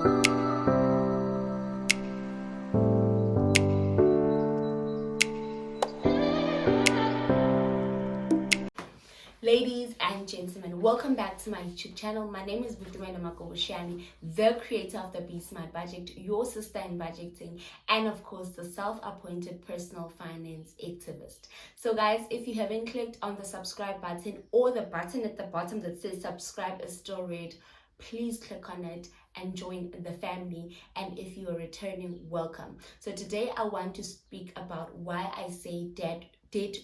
Ladies and gentlemen, welcome back to my YouTube channel. My name is Vutumela Makobushani, the creator of the Be Smart Budget, your sister in budgeting, and of course the self-appointed personal finance activist. So guys, if you haven't clicked on the subscribe button or the button at the bottom that says subscribe is still red, please click on it and join the family. And if you are returning, welcome. So today I want to speak about why I say debt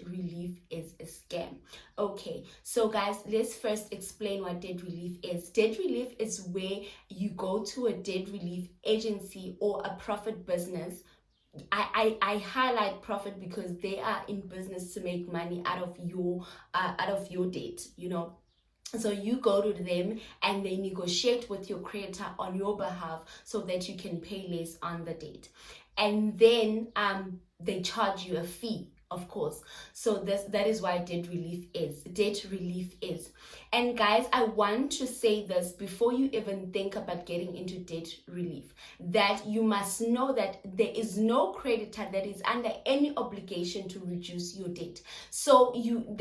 relief is a scam. Okay, so guys, let's first explain what debt relief is. Debt relief is where you go to a debt relief agency or a profit business. I highlight profit because they are in business to make money out of your debt, you know. So you go to them and they negotiate with your creditor on your behalf so that you can pay less on the debt. And then they charge you a fee, of course. So that is why debt relief is. And guys, I want to say this before you even think about getting into debt relief, that you must know that there is no creditor that is under any obligation to reduce your debt. So you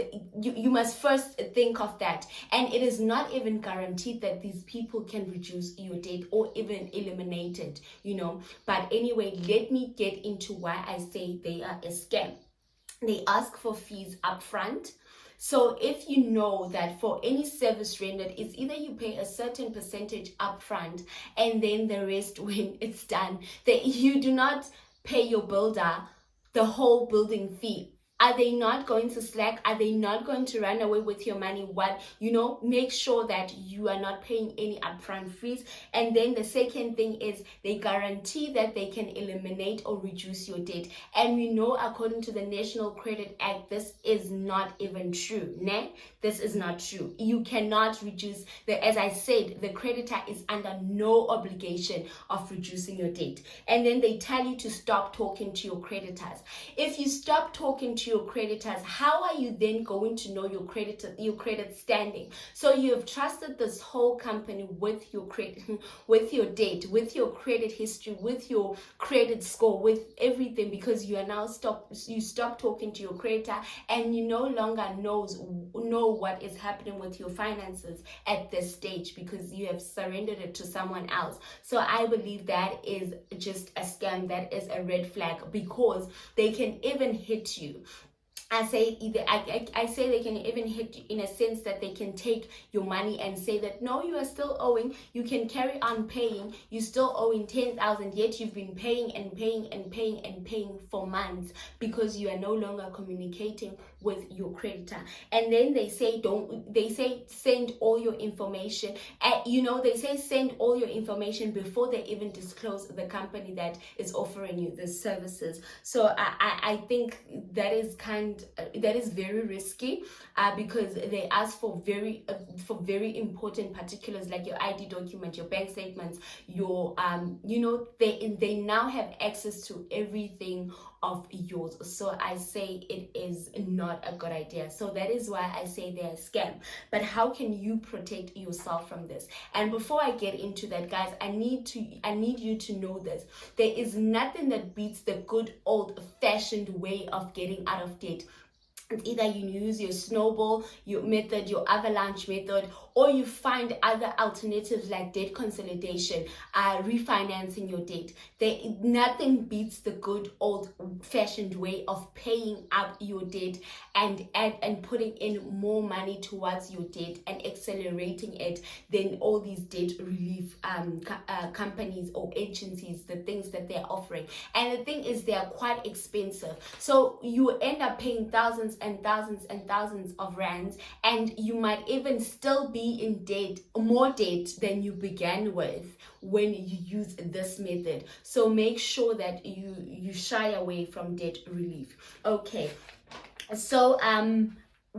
must first think of that. And it is not even guaranteed that these people can reduce your debt or even eliminate it, you know. But anyway, let me get into why I say they are a scam. They ask for fees upfront. So if you know that for any service rendered, it's either you pay a certain percentage upfront and then the rest when it's done, that you do not pay your builder the whole building fee. Are they not going to slack? Are they not going to run away with your money? What, you know, make sure that you are not paying any upfront fees. And then the second thing is they guarantee that they can eliminate or reduce your debt. And we know according to the National Credit Act, this is not even true. Ne? This is not true. You cannot reduce as I said, the creditor is under no obligation of reducing your debt. And then they tell you to stop talking to your creditors. If you stop talking to your creditors, how are you then going to know your credit standing? So you have trusted this whole company with your credit, with your debt, with your credit history, with your credit score, with everything, because you are now stop talking to your creditor and you no longer know what is happening with your finances at this stage because you have surrendered it to someone else. So I believe that is just a scam. That is a red flag because they can even hit you. I say they can even hit you in a sense that they can take your money and say that no, you are still owing, you can carry on paying, you still owing 10,000, yet you've been paying and paying and paying and paying for months because you are no longer communicating with your creditor. And then they say send all your information. They say send all your information before they even disclose the company that is offering you the services. So I think that is very risky because they ask for very important particulars like your ID document, your bank statements, your they now have access to everything of yours. So I say it is not a good idea. So that is why I say they're a scam. But how can you protect yourself from this? And before I get into that, guys, I need you to know this. There is nothing that beats the good old-fashioned way of getting out of debt. It's either you use your snowball, your method, your avalanche method, or you find other alternatives like debt consolidation, refinancing your debt. Nothing beats the good old-fashioned way of paying up your debt and putting in more money towards your debt and accelerating it than all these debt relief companies or agencies, the things that they're offering. And the thing is, they are quite expensive. So you end up paying thousands and thousands and thousands of rands, and you might even still be in debt, more debt than you began with when you use this method. So make sure that you shy away from debt relief. Okay, so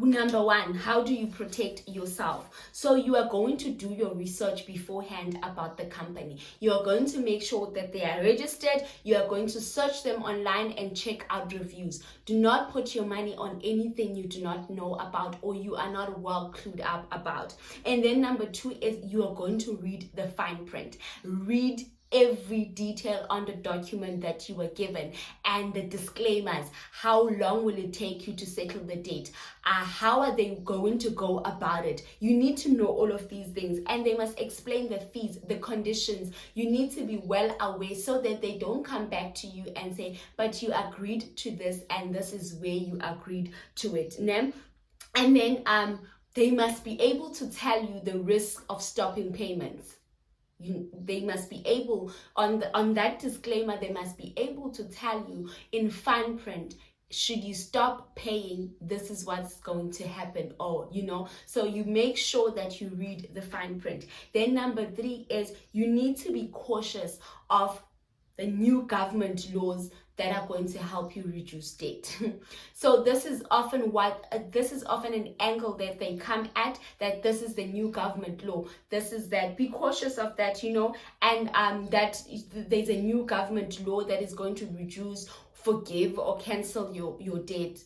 number one, how do you protect yourself? So you are going to do your research beforehand about the company. You are going to make sure that they are registered. You are going to search them online and check out reviews. Do not put your money on anything you do not know about or you are not well clued up about. And then number two is you are going to read the fine print. Read every detail on the document that you were given and the disclaimers. How long will it take you to settle the debt? How are they going to go about it? You need to know all of these things, and they must explain the fees, the conditions. You need to be well aware so that they don't come back to you and say, but you agreed to this and this is where you agreed to it. And then they must be able to tell you the risk of stopping payments. They must be able, on that disclaimer, they must be able to tell you in fine print, should you stop paying, this is what's going to happen, or so you make sure that you read the fine print. Then number three is you need to be cautious of the new government laws that are going to help you reduce debt. So this is often an angle that they come at, that this is the new government law. This is that, be cautious of that, and that there's a new government law that is going to reduce, forgive, or cancel your debt.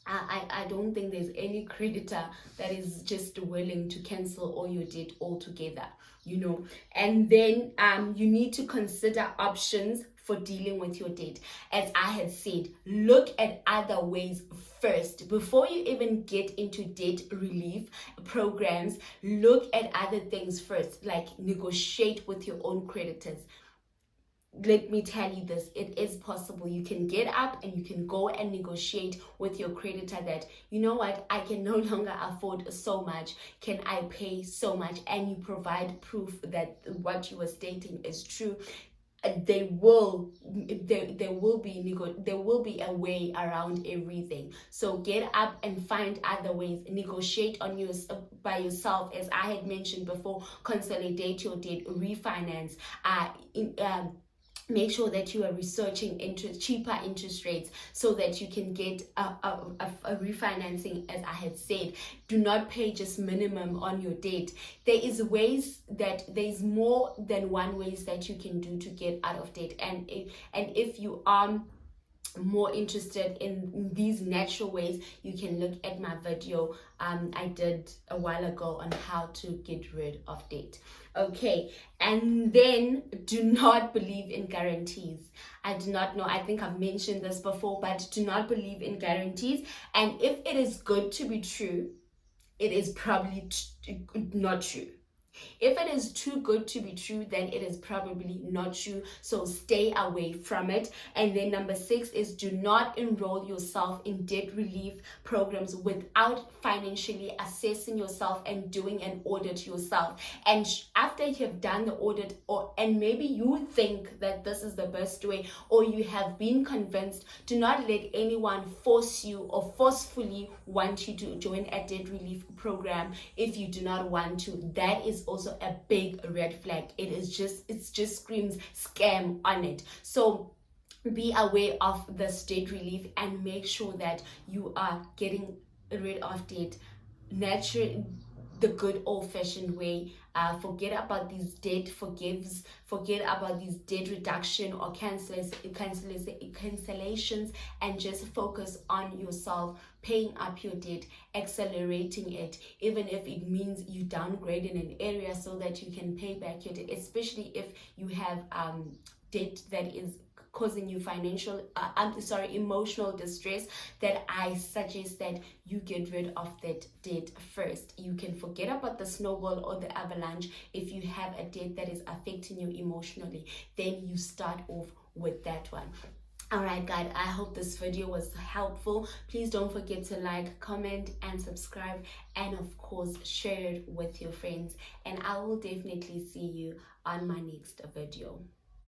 I don't think there's any creditor that is just willing to cancel all your debt altogether, And then you need to consider options for dealing with your debt. As I had said, look at other ways first. Before you even get into debt relief programs, look at other things first, like negotiate with your own creditors. Let me tell you this, it is possible. You can get up and you can go and negotiate with your creditor that, you know what, I can no longer afford so much. Can I pay so much? And you provide proof that what you were stating is true. There will be a way around everything. So get up and find other ways. Negotiate by yourself, as I had mentioned before. Consolidate your debt, refinance. Make sure that you are researching cheaper interest rates so that you can get a refinancing, as I had said. Do not pay just minimum on your debt. There's more than one ways that you can do to get out of debt. And if you are more interested in these natural ways, you can look at my video I did a while ago on how to get rid of debt. Okay, and then do not believe in guarantees. I do not know, I think I've mentioned this before, but do not believe in guarantees. And if it is good to be true, it is probably not true. If it is too good to be true, then it is probably not true. So stay away from it. And then number 6 is do not enroll yourself in debt relief programs without financially assessing yourself and doing an audit yourself. And after you have done the audit, and maybe you think that this is the best way, or you have been convinced, do not let anyone force you or forcefully want you to join a debt relief program if you do not want to. That is also a big red flag. It just screams scam on it. So be aware of the debt relief and make sure that you are getting rid of debt naturally, the good old-fashioned way. Forget about these debt forgives, forget about these debt reduction or cancellations, and just focus on yourself, paying up your debt, accelerating it, even if it means you downgrade in an area so that you can pay back your debt, especially if you have debt that is causing you emotional distress. That I suggest that you get rid of that debt first. You can forget about the snowball or the avalanche. If you have a debt that is affecting you emotionally, then you start off with that one. Alright guys, I hope this video was helpful. Please don't forget to like, comment and subscribe, and of course share it with your friends, and I will definitely see you on my next video.